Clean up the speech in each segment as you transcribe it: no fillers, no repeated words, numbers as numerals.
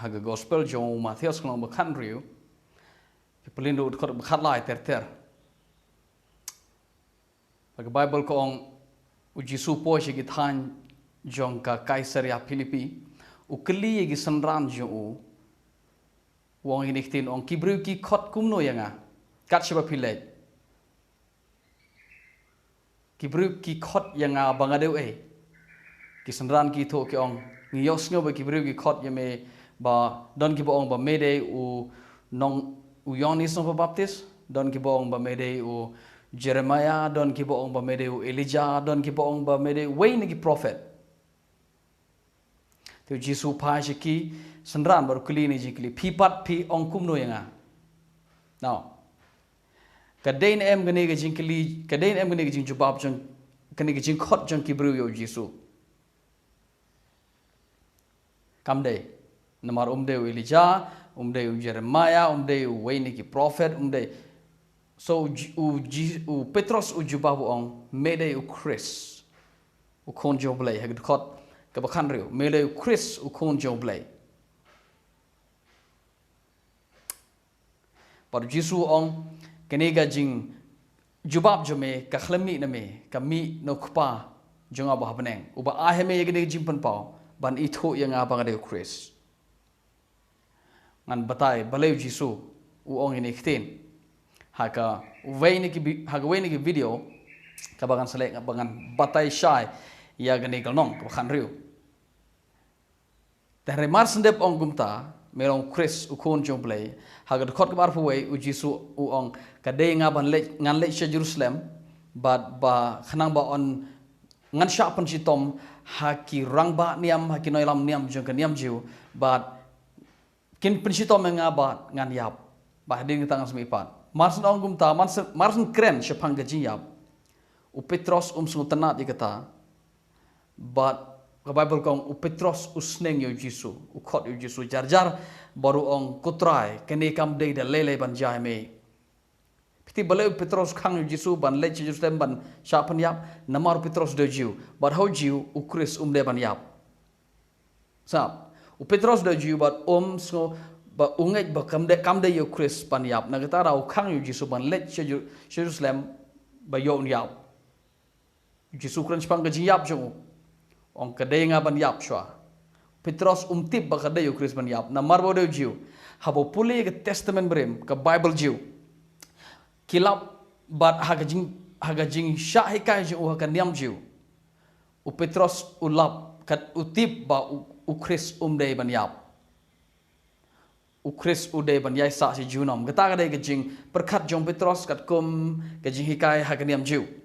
haga gospel jong Matthews klong bakhan riu pelindu kot bakhat lai ter haga Bible ko ong uji supo shigi than jong ka Kaisaria Philippi ukli gi sanran jo u wong iniktin ong kibru ki khot kumno yanga kat shaba philej kibru ki khot yanga bangadeu ki sanran ki tho ki ong ngiyos ngo ba kibru ki khot yame ba don ki bong ba mede u nong u Yohanes no baptis don ki bong ba mede u Jeremiah don ki bong ba mede u Elijah don ki bong ba mede way ni ki prophet tu jisu pa ki sanran baru kli ni jikli pipat pi ong kumno yanga now kadein em gane ga jinkli kadein em gane ga jing jubab jang gane ga jing khot jang kibru yo jisu kamde namar umde Elijah, umde Jeremiah, umde way ki prophet, umde so u Petros u jubabu ong mede u Khrist u kon joblay hagd khot ka bakhan riu mede u Khrist u kon joblay par jisu ong kenega jing jubab jome ka khlami na me ka mi no khpa jonga ba habneng u ba aheme yegene jimpan pau ban itho yanga bangade u Khrist ngan batai baleu jisu u ong ini khtin haka wei ni ki video ka bagan selek bagan batai shai ya gane galnong ka khan riu ta remar sendep ong gumta merong Khrist u kon jomplay haga khot ka bar fuwei u jisu u ong ka de nga ban le ngan le she Jerusalem ba khanang ba on ngan shaphang chitom haki rangba niam haki noilam niam jong ka niam jiu ba kin prinsito menga ba ngan yap ba din kita ngasmi pat marsen ong gumta marsen kren shaphang ga jiyap u Petros sungu tanat dikata ba ka Bible kong u Petros usneng yo jisu u khot yo jisu jar baru ong kutrai kene kam de da lele ban jai me piti bale Petros khang yo jisu ban le Jerusalem ban shaphang yap namar Petros do jiu but how jiu u Khrist de ban yap sap u Petros do jiu but so ba ungai ba kam de yo Khrist ban yap na kata rau khang yo jisu ban le Jerusalem ba yo yap jisu kran spang ga ji yap jong ong kadai nga ban yap shwa Petros tip ba kadai yo Khrist ban yap na marbo do jiu habo puli ga testament brem ka Bible jiu kilap bat haga jing shahikai jiu ha kan niam jiu u Petros ulap kat utip ba u Khrist de ban yap u Khrist de ban yai sa si junom gata ga ga jing perkhat jong Petros kat kum ga jing hikai ha kan niam jiu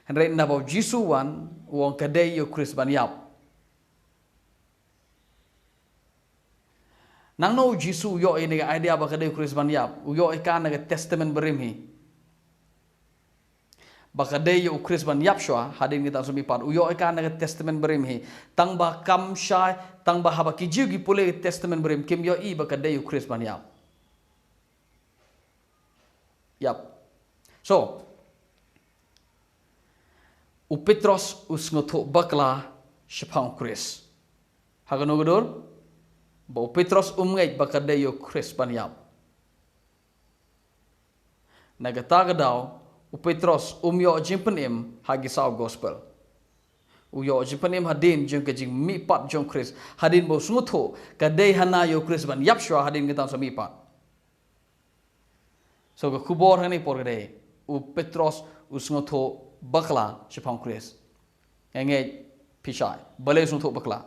henry na ba jisu wan wong kadai yo Khrist ban yap nang no jisu yo ini ga idea ba kadai Khrist ban yap u yo ikan ga testament berim hi ba kadai yo Khrist ban yap shwa hadin kita sumi pat u yo ikan ga testament berim hi tang ba kam shai tang ba haba ki jiu gi pule testament berim kim yo I ba kadai yo Khrist ban yap so u Petros usngotho bakla shaphang Khrist hagano godor ba u Petros ngai bakadai yo Khrist ban yap nagata gadau u Petros yo jimpenim hagi saw gospel u yo jimpenim hadin jong kajing mi pat jong Khrist hadin bo sngotho kadai hana yo Khrist ban yap shwa hadin kita so mi pat so ga kubor hani porgade u Petros usngotho bakla shaphang Khrist ngai pishai bale sungtho bakla